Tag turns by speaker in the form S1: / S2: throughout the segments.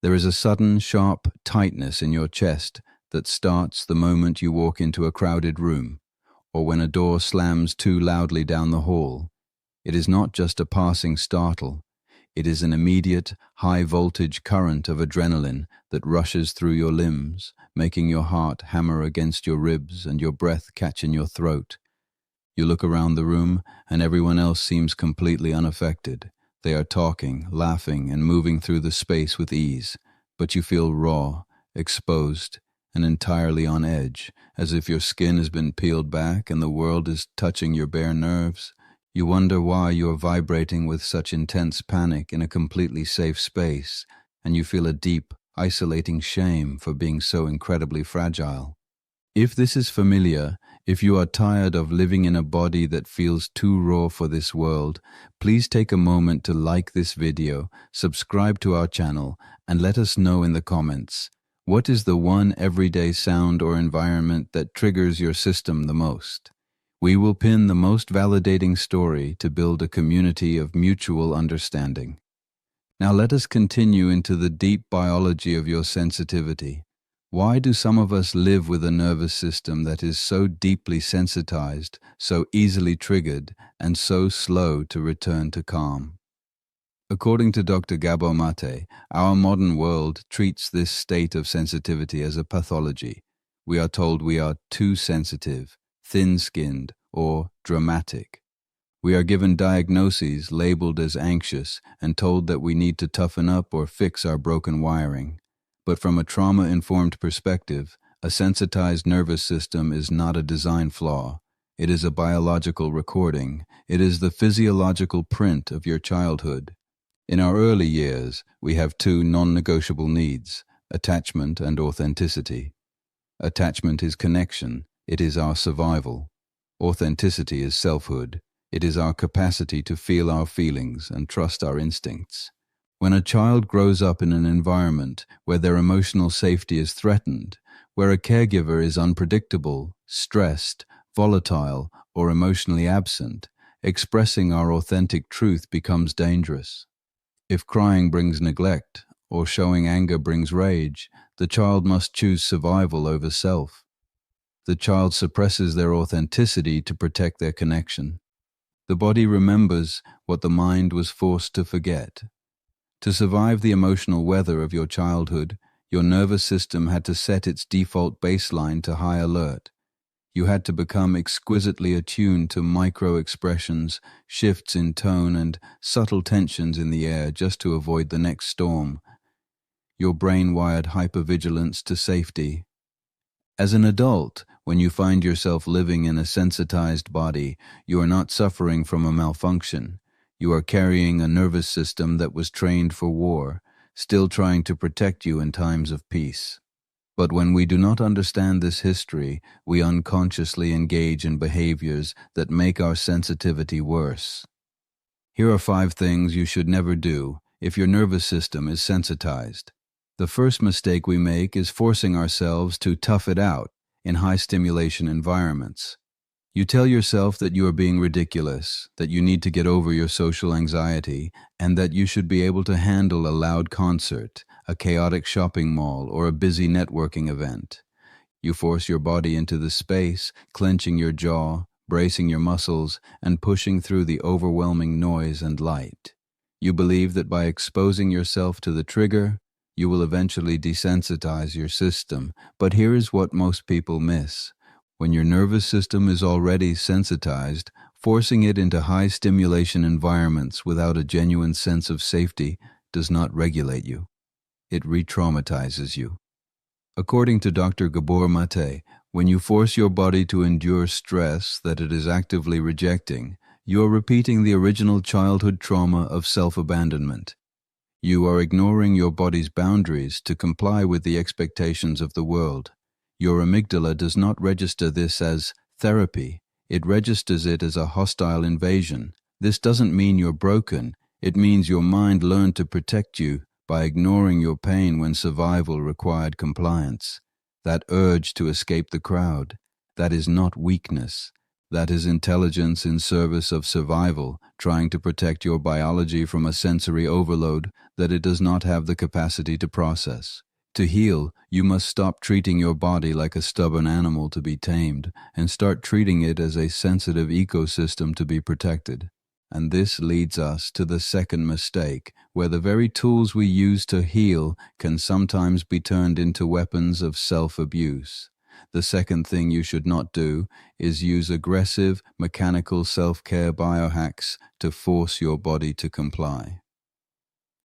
S1: There is a sudden, sharp tightness in your chest that starts the moment you walk into a crowded room, or when a door slams too loudly down the hall. It is not just a passing startle. It is an immediate, high-voltage current of adrenaline that rushes through your limbs, making your heart hammer against your ribs and your breath catch in your throat. You look around the room, and everyone else seems completely unaffected. They are talking, laughing, and moving through the space with ease, but you feel raw, exposed, and entirely on edge, as if your skin has been peeled back and the world is touching your bare nerves. You wonder why you are vibrating with such intense panic in a completely safe space, and you feel a deep, isolating shame for being so incredibly fragile. If this is familiar, if you are tired of living in a body that feels too raw for this world, please take a moment to like this video, subscribe to our channel, and let us know in the comments, what is the one everyday sound or environment that triggers your system the most? We will pin the most validating story to build a community of mutual understanding. Now let us continue into the deep biology of your sensitivity. Why do some of us live with a nervous system that is so deeply sensitized, so easily triggered, and so slow to return to calm? According to Dr. Gabor Maté, our modern world treats this state of sensitivity as a pathology. We are told we are too sensitive, thin-skinned, or dramatic. We are given diagnoses labeled as anxious and told that we need to toughen up or fix our broken wiring. But from a trauma-informed perspective, a sensitized nervous system is not a design flaw. It is a biological recording. It is the physiological print of your childhood. In our early years, we have two non-negotiable needs: attachment and authenticity. Attachment is connection. It is our survival. Authenticity is selfhood. It is our capacity to feel our feelings and trust our instincts. When a child grows up in an environment where their emotional safety is threatened, where a caregiver is unpredictable, stressed, volatile, or emotionally absent, expressing our authentic truth becomes dangerous. If crying brings neglect, or showing anger brings rage, the child must choose survival over self. The child suppresses their authenticity to protect their connection. The body remembers what the mind was forced to forget. To survive the emotional weather of your childhood, your nervous system had to set its default baseline to high alert. You had to become exquisitely attuned to micro-expressions, shifts in tone, and subtle tensions in the air just to avoid the next storm. Your brain wired hypervigilance to safety. As an adult, when you find yourself living in a sensitized body, you are not suffering from a malfunction. You are carrying a nervous system that was trained for war, still trying to protect you in times of peace. But when we do not understand this history, we unconsciously engage in behaviors that make our sensitivity worse. Here are 5 things you should never do if your nervous system is sensitized. The first mistake we make is forcing ourselves to tough it out in high-stimulation environments. You tell yourself that you are being ridiculous, that you need to get over your social anxiety, and that you should be able to handle a loud concert, a chaotic shopping mall, or a busy networking event. You force your body into the space, clenching your jaw, bracing your muscles, and pushing through the overwhelming noise and light. You believe that by exposing yourself to the trigger, you will eventually desensitize your system, but here is what most people miss. When your nervous system is already sensitized, forcing it into high-stimulation environments without a genuine sense of safety does not regulate you. It re-traumatizes you. According to Dr. Gabor Maté, when you force your body to endure stress that it is actively rejecting, you are repeating the original childhood trauma of self-abandonment. You are ignoring your body's boundaries to comply with the expectations of the world. Your amygdala does not register this as therapy. It registers it as a hostile invasion. This doesn't mean you're broken. It means your mind learned to protect you by ignoring your pain when survival required compliance. That urge to escape the crowd, that is not weakness. That is intelligence in service of survival, trying to protect your biology from a sensory overload that it does not have the capacity to process. To heal, you must stop treating your body like a stubborn animal to be tamed and start treating it as a sensitive ecosystem to be protected. And this leads us to the second mistake, where the very tools we use to heal can sometimes be turned into weapons of self-abuse. The second thing you should not do is use aggressive, mechanical self-care biohacks to force your body to comply.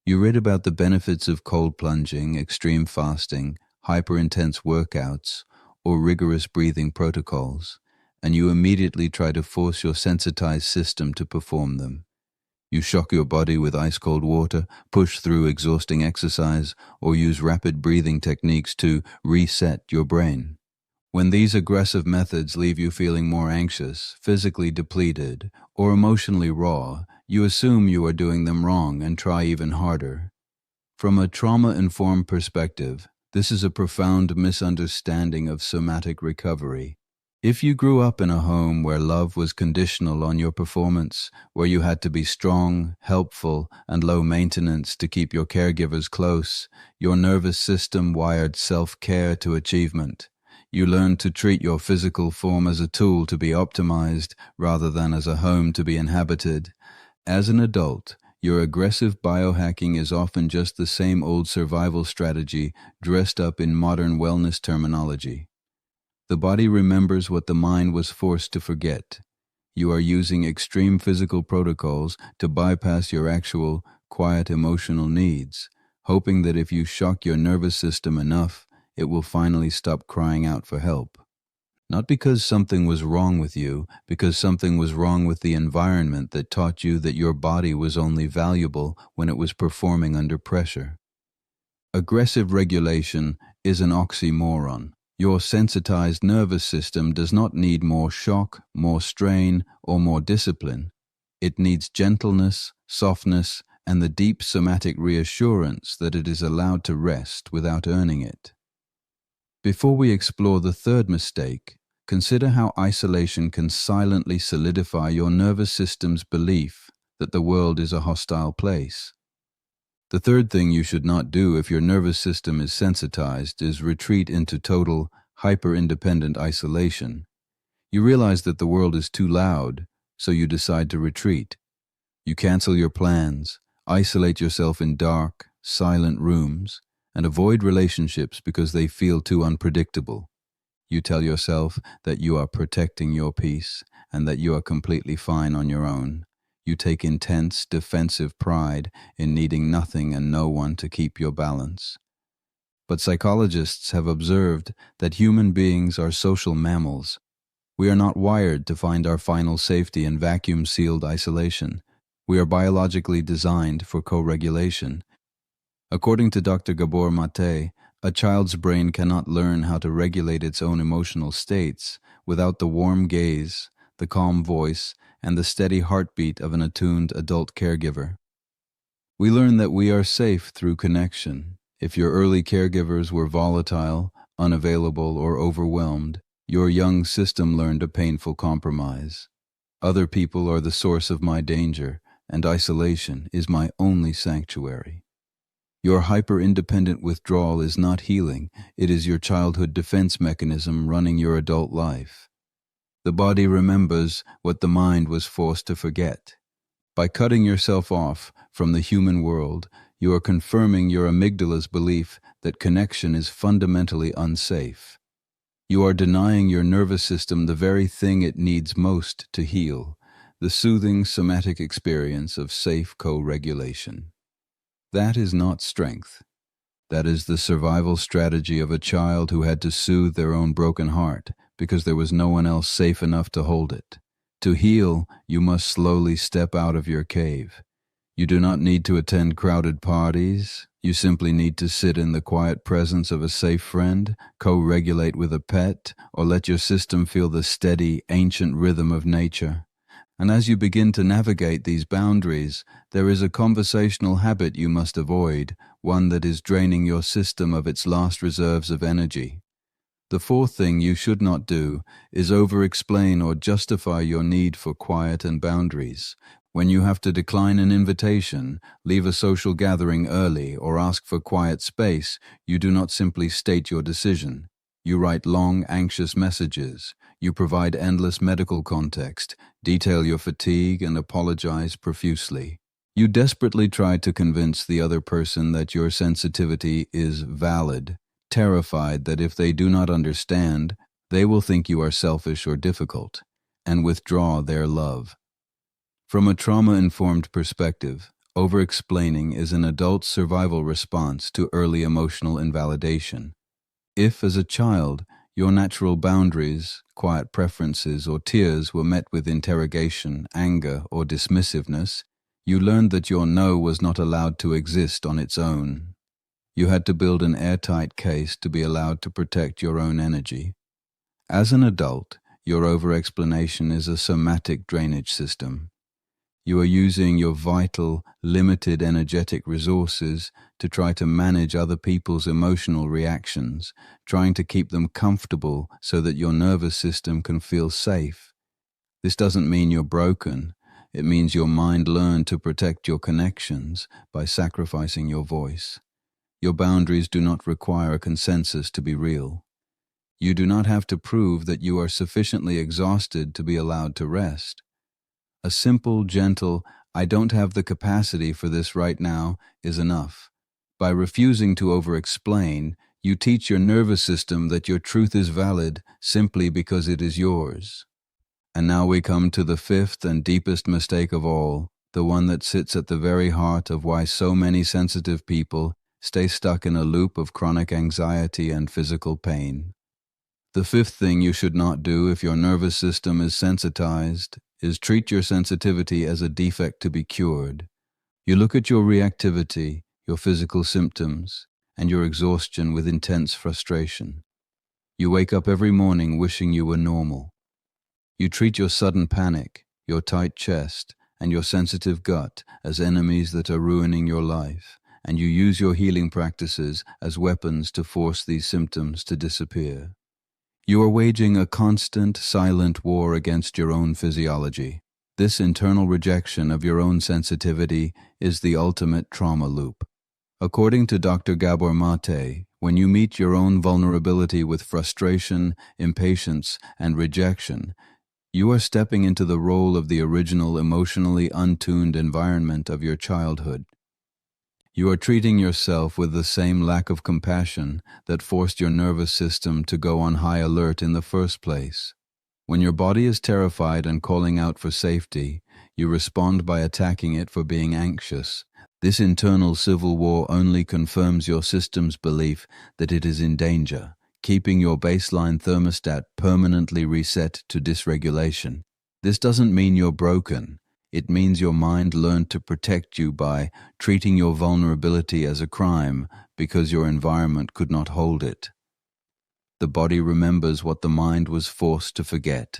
S1: You read about the benefits of cold plunging, extreme fasting, hyper-intense workouts, or rigorous breathing protocols, and you immediately try to force your sensitized system to perform them. You shock your body with ice-cold water, push through exhausting exercise, or use rapid breathing techniques to reset your brain. When these aggressive methods leave you feeling more anxious, physically depleted, or emotionally raw, you assume you are doing them wrong and try even harder. From a trauma-informed perspective, this is a profound misunderstanding of somatic recovery. If you grew up in a home where love was conditional on your performance, where you had to be strong, helpful, and low maintenance to keep your caregivers close, your nervous system wired self-care to achievement. You learned to treat your physical form as a tool to be optimized rather than as a home to be inhabited. As an adult, your aggressive biohacking is often just the same old survival strategy dressed up in modern wellness terminology. The body remembers what the mind was forced to forget. You are using extreme physical protocols to bypass your actual, quiet emotional needs, hoping that if you shock your nervous system enough, it will finally stop crying out for help. Not because something was wrong with you, because something was wrong with the environment that taught you that your body was only valuable when it was performing under pressure. Aggressive regulation is an oxymoron. Your sensitized nervous system does not need more shock, more strain, or more discipline. It needs gentleness, softness, and the deep somatic reassurance that it is allowed to rest without earning it. Before we explore the third mistake, consider how isolation can silently solidify your nervous system's belief that the world is a hostile place. The third thing you should not do if your nervous system is sensitized is retreat into total, hyper-independent isolation. You realize that the world is too loud, so you decide to retreat. You cancel your plans, isolate yourself in dark, silent rooms, and avoid relationships because they feel too unpredictable. You tell yourself that you are protecting your peace and that you are completely fine on your own. You take intense, defensive pride in needing nothing and no one to keep your balance. But psychologists have observed that human beings are social mammals. We are not wired to find our final safety in vacuum-sealed isolation. We are biologically designed for co-regulation. According to Dr. Gabor Maté, a child's brain cannot learn how to regulate its own emotional states without the warm gaze, the calm voice, and the steady heartbeat of an attuned adult caregiver. We learn that we are safe through connection. If your early caregivers were volatile, unavailable, or overwhelmed, your young system learned a painful compromise. Other people are the source of my danger, and isolation is my only sanctuary. Your hyper-independent withdrawal is not healing, it is your childhood defense mechanism running your adult life. The body remembers what the mind was forced to forget. By cutting yourself off from the human world, you are confirming your amygdala's belief that connection is fundamentally unsafe. You are denying your nervous system the very thing it needs most to heal, the soothing somatic experience of safe co-regulation. That is not strength. That is the survival strategy of a child who had to soothe their own broken heart because there was no one else safe enough to hold it. To heal, you must slowly step out of your cave. You do not need to attend crowded parties. You simply need to sit in the quiet presence of a safe friend, co-regulate with a pet, or let your system feel the steady, ancient rhythm of nature. And as you begin to navigate these boundaries, there is a conversational habit you must avoid, one that is draining your system of its last reserves of energy. The fourth thing you should not do is over-explain or justify your need for quiet and boundaries. When you have to decline an invitation, leave a social gathering early, or ask for quiet space, you do not simply state your decision. You write long, anxious messages. You provide endless medical context, detail your fatigue, and apologize profusely. You desperately try to convince the other person that your sensitivity is valid, terrified that if they do not understand, they will think you are selfish or difficult, and withdraw their love. From a trauma-informed perspective, over-explaining is an adult's survival response to early emotional invalidation. If, as a child, your natural boundaries, quiet preferences, or tears were met with interrogation, anger, or dismissiveness, you learned that your no was not allowed to exist on its own. You had to build an airtight case to be allowed to protect your own energy. As an adult, your over-explanation is a somatic drainage system. You are using your vital, limited energetic resources to try to manage other people's emotional reactions, trying to keep them comfortable so that your nervous system can feel safe. This doesn't mean you're broken. It means your mind learned to protect your connections by sacrificing your voice. Your boundaries do not require a consensus to be real. You do not have to prove that you are sufficiently exhausted to be allowed to rest. A simple, gentle, "I don't have the capacity for this right now," is enough. By refusing to over-explain, you teach your nervous system that your truth is valid simply because it is yours. And now we come to the fifth and deepest mistake of all, the one that sits at the very heart of why so many sensitive people stay stuck in a loop of chronic anxiety and physical pain. The fifth thing you should not do if your nervous system is sensitized is treat your sensitivity as a defect to be cured. You look at your reactivity, your physical symptoms, and your exhaustion with intense frustration. You wake up every morning wishing you were normal. You treat your sudden panic, your tight chest, and your sensitive gut as enemies that are ruining your life, and you use your healing practices as weapons to force these symptoms to disappear. You are waging a constant, silent war against your own physiology. This internal rejection of your own sensitivity is the ultimate trauma loop. According to Dr. Gabor Maté, when you meet your own vulnerability with frustration, impatience, and rejection, you are stepping into the role of the original emotionally untuned environment of your childhood. You are treating yourself with the same lack of compassion that forced your nervous system to go on high alert in the first place. When your body is terrified and calling out for safety, you respond by attacking it for being anxious. This internal civil war only confirms your system's belief that it is in danger, keeping your baseline thermostat permanently reset to dysregulation. This doesn't mean you're broken. It means your mind learned to protect you by treating your vulnerability as a crime because your environment could not hold it. The body remembers what the mind was forced to forget.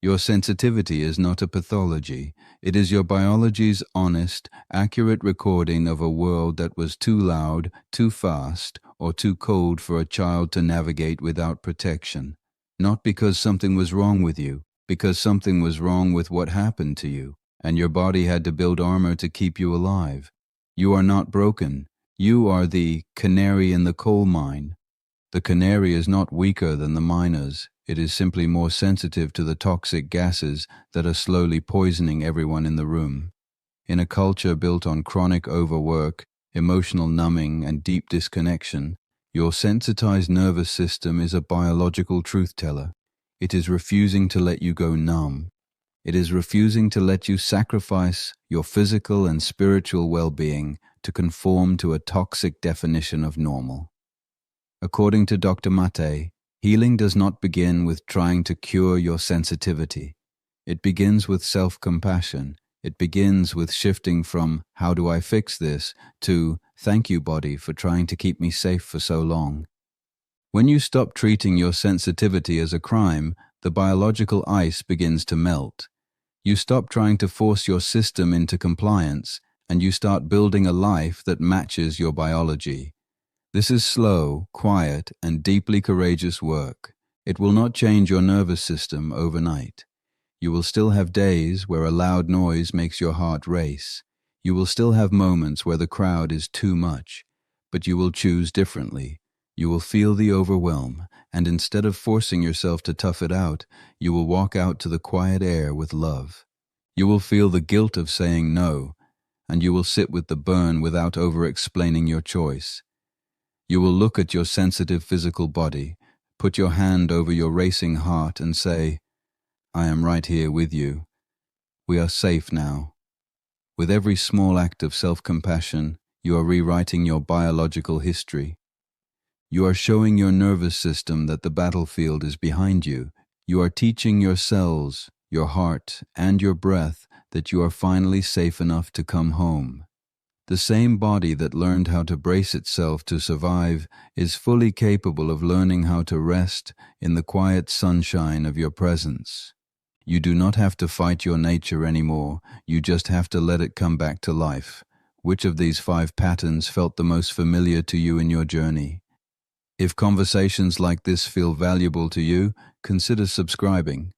S1: Your sensitivity is not a pathology. It is your biology's honest, accurate recording of a world that was too loud, too fast, or too cold for a child to navigate without protection. Not because something was wrong with you, because something was wrong with what happened to you, and your body had to build armor to keep you alive. You are not broken. You are the canary in the coal mine. The canary is not weaker than the miners. It is simply more sensitive to the toxic gases that are slowly poisoning everyone in the room. In a culture built on chronic overwork, emotional numbing, and deep disconnection, your sensitized nervous system is a biological truth teller. It is refusing to let you go numb. It is refusing to let you sacrifice your physical and spiritual well-being to conform to a toxic definition of normal. According to Dr. Maté, healing does not begin with trying to cure your sensitivity. It begins with self-compassion. It begins with shifting from "how do I fix this" to "thank you, body, for trying to keep me safe for so long." When you stop treating your sensitivity as a crime, the biological ice begins to melt. You stop trying to force your system into compliance, and you start building a life that matches your biology. This is slow, quiet, and deeply courageous work. It will not change your nervous system overnight. You will still have days where a loud noise makes your heart race. You will still have moments where the crowd is too much, but you will choose differently. You will feel the overwhelm, and instead of forcing yourself to tough it out, you will walk out to the quiet air with love. You will feel the guilt of saying no, and you will sit with the burn without over-explaining your choice. You will look at your sensitive physical body, put your hand over your racing heart and say, I am right here with you. We are safe now. With every small act of self-compassion, you are rewriting your biological history. You are showing your nervous system that the battlefield is behind you. You are teaching your cells, your heart, and your breath that you are finally safe enough to come home. The same body that learned how to brace itself to survive is fully capable of learning how to rest in the quiet sunshine of your presence. You do not have to fight your nature anymore, you just have to let it come back to life. Which of these 5 patterns felt the most familiar to you in your journey? If conversations like this feel valuable to you, consider subscribing.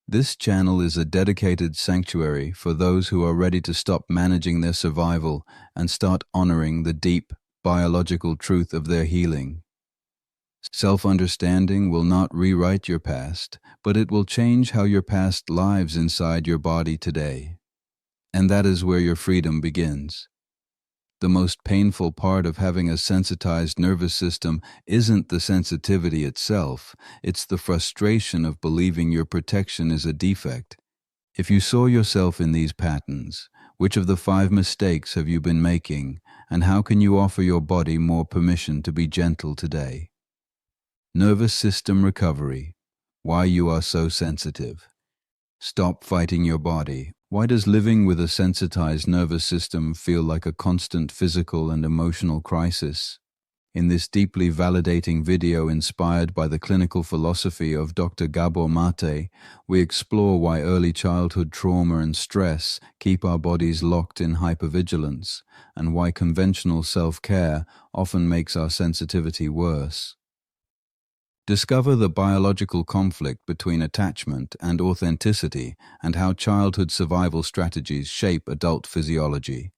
S1: This channel is a dedicated sanctuary for those who are ready to stop managing their survival and start honoring the deep, biological truth of their healing. Self-understanding will not rewrite your past, but it will change how your past lives inside your body today. And that is where your freedom begins. The most painful part of having a sensitized nervous system isn't the sensitivity itself, it's the frustration of believing your protection is a defect. If you saw yourself in these patterns, which of the 5 mistakes have you been making, and how can you offer your body more permission to be gentle today? Nervous system recovery. Why you are so sensitive. Stop fighting your body. Why does living with a sensitized nervous system feel like a constant physical and emotional crisis? In this deeply validating video inspired by the clinical philosophy of Dr. Gabor Maté, we explore why early childhood trauma and stress keep our bodies locked in hypervigilance, and why conventional self-care often makes our sensitivity worse. Discover the biological conflict between attachment and authenticity and how childhood survival strategies shape adult physiology.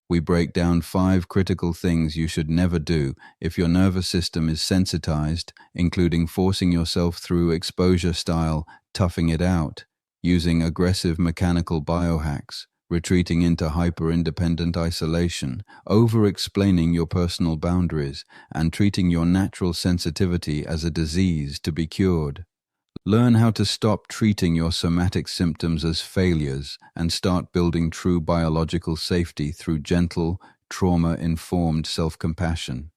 S1: We break down 5 critical things you should never do if your nervous system is sensitized, including forcing yourself through exposure-style toughing it out, using aggressive mechanical biohacks, retreating into hyper-independent isolation, over-explaining your personal boundaries, and treating your natural sensitivity as a disease to be cured. Learn how to stop treating your somatic symptoms as failures and start building true biological safety through gentle, trauma-informed self-compassion.